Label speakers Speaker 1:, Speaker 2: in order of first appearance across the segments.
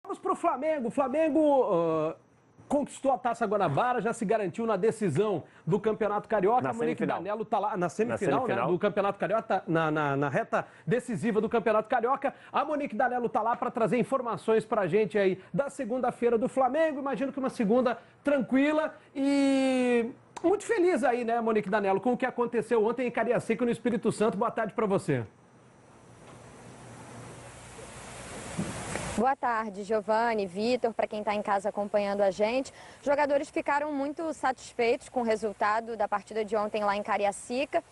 Speaker 1: Vamos para o Flamengo. O Flamengo conquistou a Taça Guanabara, já se garantiu na decisão do Campeonato Carioca. A Monique Danello está lá na semifinal, né, do Campeonato Carioca, na reta decisiva do Campeonato Carioca. A Monique Danello está lá para trazer informações para a gente aí da segunda-feira do Flamengo. Imagino que uma segunda tranquila e muito feliz aí, né, Monique Danello, com o que aconteceu ontem em Cariacica, no Espírito Santo. Boa tarde para você.
Speaker 2: Boa tarde, Giovani, Vitor, para quem está em casa acompanhando a gente. Os jogadores ficaram muito satisfeitos com o resultado da partida de ontem lá em Cariacica.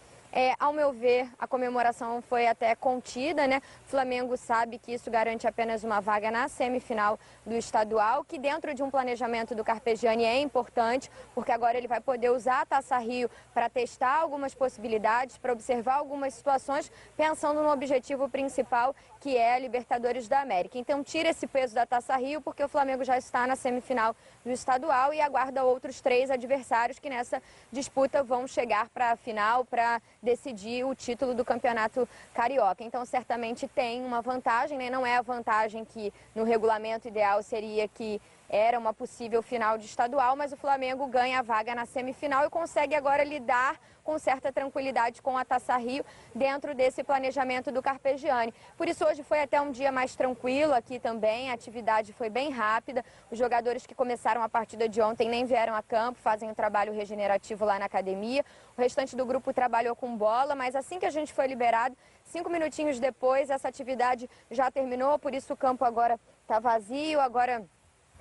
Speaker 2: Ao meu ver, a comemoração foi até contida, né? O Flamengo sabe que isso garante apenas uma vaga na semifinal do estadual, que dentro de um planejamento do Carpegiani é importante, porque agora ele vai poder usar a Taça Rio para testar algumas possibilidades, para observar algumas situações, pensando no objetivo principal, que é a Libertadores da América. Então tira esse peso da Taça Rio, porque o Flamengo já está na semifinal do estadual e aguarda outros 3 adversários que nessa disputa vão chegar para a final, para decidir o título do Campeonato Carioca. Então certamente tem uma vantagem, né? Não é a vantagem que no regulamento ideal seria que era uma possível final de estadual, mas o Flamengo ganha a vaga na semifinal e consegue agora lidar com certa tranquilidade com a Taça Rio dentro desse planejamento do Carpegiani. Por isso hoje foi até um dia mais tranquilo aqui também, a atividade foi bem rápida. Os jogadores que começaram a partida de ontem nem vieram a campo, fazem um trabalho regenerativo lá na academia. O restante do grupo trabalhou com bola, mas assim que a gente foi liberado, 5 minutinhos depois, essa atividade já terminou, por isso o campo agora está vazio, agora...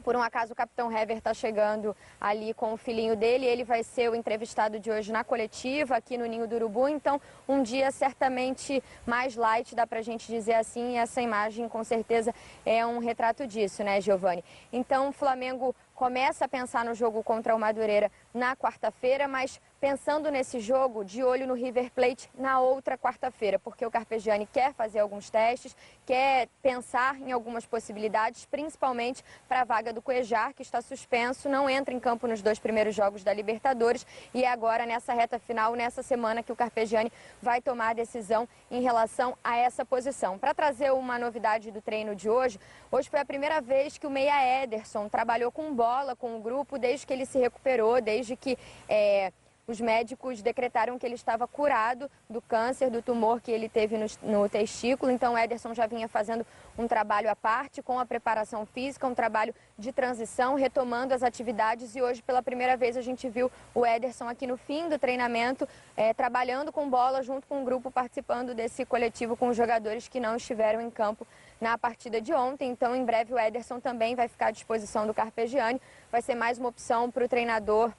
Speaker 2: Por um acaso, o capitão Hever está chegando ali com o filhinho dele. Ele vai ser o entrevistado de hoje na coletiva, aqui no Ninho do Urubu. Então, um dia certamente mais light, dá para a gente dizer assim. E essa imagem, com certeza, é um retrato disso, né, Giovani? Então, o Flamengo começa a pensar no jogo contra o Madureira na quarta-feira, mas pensando nesse jogo, de olho no River Plate na outra quarta-feira, porque o Carpegiani quer fazer alguns testes, quer pensar em algumas possibilidades, principalmente para a vaga do Cuéllar, que está suspenso, não entra em campo nos 2 primeiros jogos da Libertadores, e é agora nessa reta final, nessa semana, que o Carpegiani vai tomar a decisão em relação a essa posição. Para trazer uma novidade do treino de hoje, hoje foi a primeira vez que o meia Ederson trabalhou com bola, com o grupo, desde que ele se recuperou, desde que os médicos decretaram que ele estava curado do câncer, do tumor que ele teve no testículo. Então o Ederson já vinha fazendo um trabalho à parte com a preparação física, um trabalho de transição, retomando as atividades. E hoje, pela primeira vez, a gente viu o Ederson aqui no fim do treinamento, trabalhando com bola junto com o grupo, participando desse coletivo com os jogadores que não estiveram em campo na partida de ontem. Então, em breve, o Ederson também vai ficar à disposição do Carpegiani. Vai ser mais uma opção para o treinador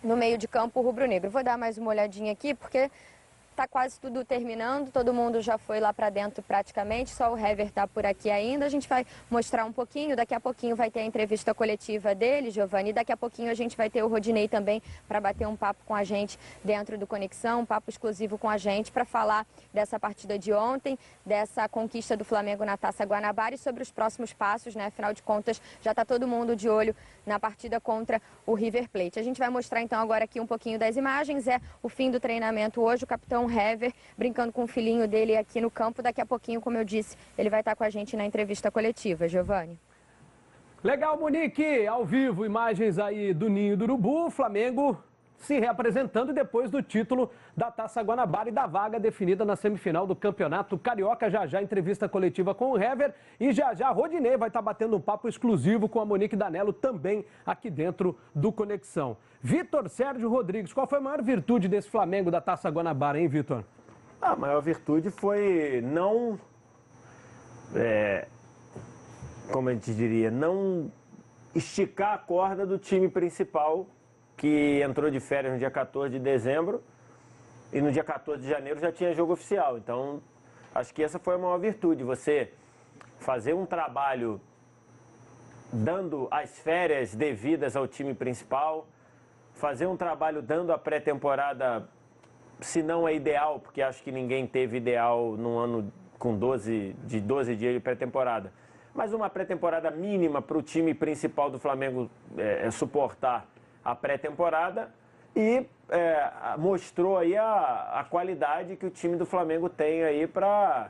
Speaker 2: no meio de campo rubro-negro. Vou dar mais uma olhadinha aqui, porque está quase tudo terminando, todo mundo já foi lá para dentro praticamente, só o Hever está por aqui ainda. A gente vai mostrar um pouquinho, daqui a pouquinho vai ter a entrevista coletiva dele, Giovani, e daqui a pouquinho a gente vai ter o Rodinei também para bater um papo com a gente dentro do Conexão, um papo exclusivo com a gente para falar dessa partida de ontem, dessa conquista do Flamengo na Taça Guanabara e sobre os próximos passos, né? Afinal de contas, já está todo mundo de olho na partida contra o River Plate. A gente vai mostrar então agora aqui um pouquinho das imagens, é o fim do treinamento hoje, o capitão Hever brincando com o filhinho dele aqui no campo. Daqui a pouquinho, como eu disse, ele vai estar com a gente na entrevista coletiva. Giovani.
Speaker 1: Legal, Monique, ao vivo, imagens aí do Ninho do Urubu, Flamengo se reapresentando depois do título da Taça Guanabara e da vaga definida na semifinal do Campeonato Carioca. Já já entrevista coletiva com o Hever e já já Rodinei vai estar batendo um papo exclusivo com a Monique Danello também aqui dentro do Conexão. Vitor Sérgio Rodrigues, qual foi a maior virtude desse Flamengo da Taça Guanabara, hein, Vitor?
Speaker 3: A maior virtude foi não, como a gente diria, não esticar a corda do time principal, que entrou de férias no dia 14 de dezembro e no dia 14 de janeiro já tinha jogo oficial. Então, acho que essa foi a maior virtude, você fazer um trabalho dando as férias devidas ao time principal, fazer um trabalho dando a pré-temporada, se não é ideal, porque acho que ninguém teve ideal num ano com 12 dias de pré-temporada, mas uma pré-temporada mínima para o time principal do Flamengo suportar a pré-temporada e mostrou aí a qualidade que o time do Flamengo tem aí para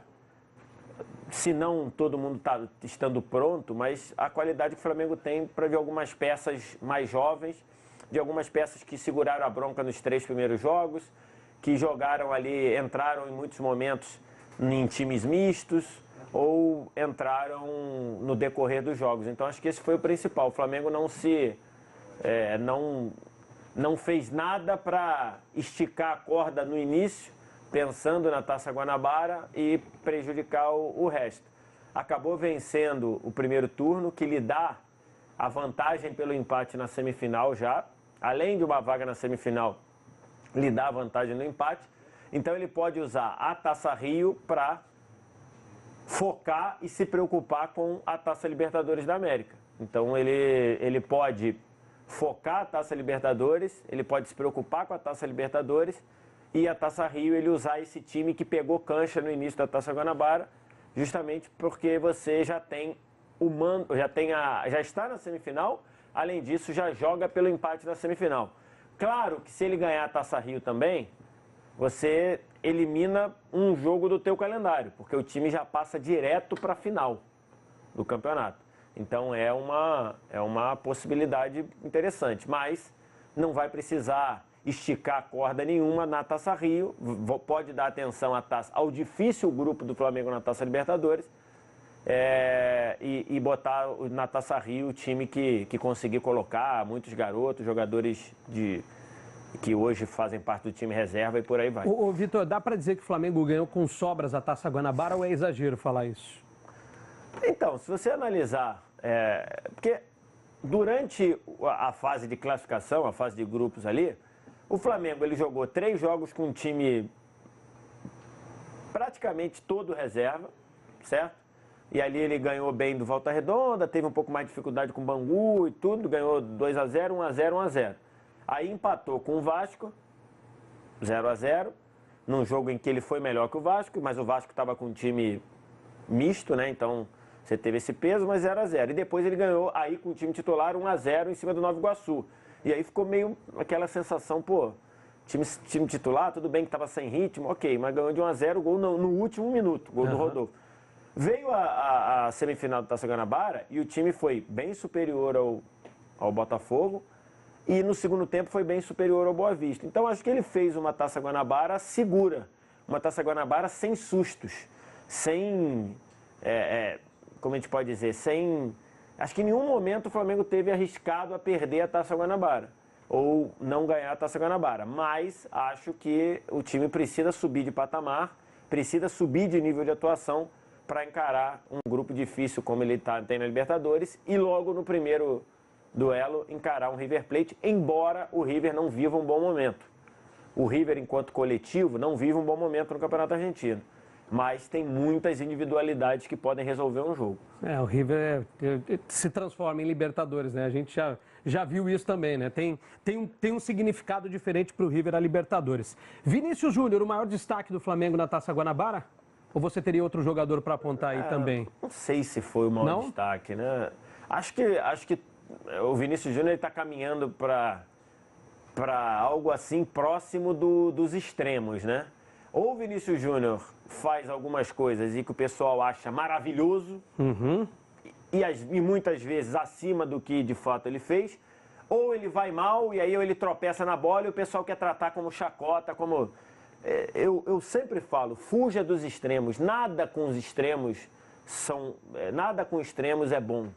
Speaker 3: se não todo mundo está estando pronto, mas a qualidade que o Flamengo tem para ver algumas peças mais jovens, de algumas peças que seguraram a bronca nos 3 primeiros jogos, que jogaram ali, entraram em muitos momentos em times mistos ou entraram no decorrer dos jogos. Então acho que esse foi o principal. O Flamengo não fez nada para esticar a corda no início, pensando na Taça Guanabara e prejudicar o resto. Acabou vencendo o primeiro turno, que lhe dá a vantagem pelo empate na semifinal já. Além de uma vaga na semifinal, lhe dá a vantagem no empate. Então ele pode usar a Taça Rio para focar e se preocupar com a Taça Libertadores da América. Então ele pode focar a Taça Libertadores, ele pode se preocupar com a Taça Libertadores e a Taça Rio ele usar esse time que pegou cancha no início da Taça Guanabara, justamente porque você já tem o mando, já está na semifinal, além disso já joga pelo empate na semifinal. Claro que se ele ganhar a Taça Rio também, você elimina um jogo do teu calendário, porque o time já passa direto para a final do campeonato. Então é uma possibilidade interessante, mas não vai precisar esticar a corda nenhuma na Taça Rio, pode dar atenção ao difícil grupo do Flamengo na Taça Libertadores e botar na Taça Rio o time que conseguir colocar muitos garotos, jogadores que hoje fazem parte do time reserva e por aí vai.
Speaker 1: Ô Vitor, dá para dizer que o Flamengo ganhou com sobras a Taça Guanabara ou é exagero falar isso?
Speaker 3: Então, se você analisar, porque durante a fase de classificação, a fase de grupos ali, o Flamengo ele jogou 3 jogos com um time praticamente todo reserva, certo? E ali ele ganhou bem do Volta Redonda, teve um pouco mais de dificuldade com o Bangu e tudo, ganhou 2-0, 1-0, 1-0. Aí empatou com o Vasco, 0-0, num jogo em que ele foi melhor que o Vasco, mas o Vasco estava com um time misto, né? Então você teve esse peso, mas 0-0. E depois ele ganhou aí com o time titular 1-0 em cima do Nova Iguaçu. E aí ficou meio aquela sensação, pô, time titular, tudo bem que estava sem ritmo, ok, mas ganhou de 1-0, gol no último minuto, gol do Rodolfo. Veio a semifinal do Taça Guanabara e o time foi bem superior ao Botafogo e no segundo tempo foi bem superior ao Boa Vista. Então acho que ele fez uma Taça Guanabara segura, uma Taça Guanabara sem sustos, sem, como a gente pode dizer, sem... Acho que em nenhum momento o Flamengo teve arriscado a perder a Taça Guanabara ou não ganhar a Taça Guanabara, mas acho que o time precisa subir de patamar, precisa subir de nível de atuação para encarar um grupo difícil como ele tem na Libertadores e logo no primeiro duelo encarar um River Plate, embora o River não viva um bom momento. O River, enquanto coletivo, não vive um bom momento no Campeonato Argentino. Mas tem muitas individualidades que podem resolver um jogo.
Speaker 1: O River se transforma em Libertadores, né? A gente já viu isso também, né? Tem um significado diferente para o River a Libertadores. Vinícius Júnior, o maior destaque do Flamengo na Taça Guanabara? Ou você teria outro jogador para apontar aí também?
Speaker 3: Não sei se foi o maior destaque, né? Acho que o Vinícius Júnior está caminhando para algo assim próximo dos extremos, né? Ou o Vinícius Júnior faz algumas coisas e que o pessoal acha maravilhoso e muitas vezes acima do que de fato ele fez, ou ele vai mal e aí ele tropeça na bola e o pessoal quer tratar como chacota, como... Eu sempre falo, fuja dos extremos, nada com extremos é bom.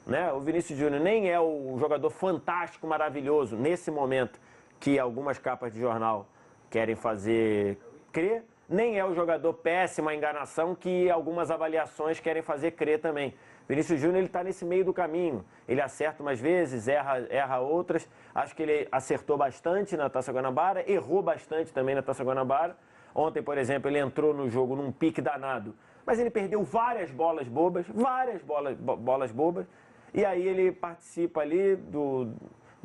Speaker 3: Né? O Vinícius Júnior nem é o jogador fantástico, maravilhoso, nesse momento que algumas capas de jornal querem fazer crer, nem é o jogador péssimo, a enganação que algumas avaliações querem fazer crer também. Vinícius Júnior está nesse meio do caminho, ele acerta umas vezes, erra outras, acho que ele acertou bastante na Taça Guanabara, errou bastante também na Taça Guanabara. Ontem, por exemplo, ele entrou no jogo num pique danado, mas ele perdeu várias bolas bobas, e aí ele participa ali do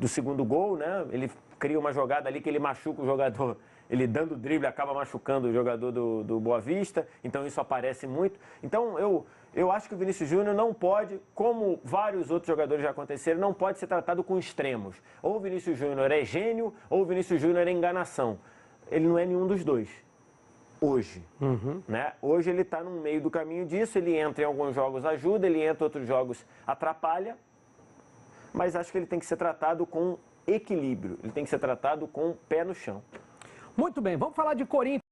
Speaker 3: segundo gol, né? Ele cria uma jogada ali que ele machuca o jogador, ele dando drible acaba machucando o jogador do Boa Vista, então isso aparece muito. Então eu acho que o Vinícius Júnior não pode, como vários outros jogadores já aconteceram, não pode ser tratado com extremos. Ou o Vinícius Júnior é gênio, ou o Vinícius Júnior é enganação. Ele não é nenhum dos dois. hoje. Né? Hoje ele está no meio do caminho disso, ele entra em alguns jogos ajuda, ele entra em outros jogos atrapalha, mas acho que ele tem que ser tratado com equilíbrio, ele tem que ser tratado com o pé no chão.
Speaker 1: Muito bem, vamos falar de Corinthians.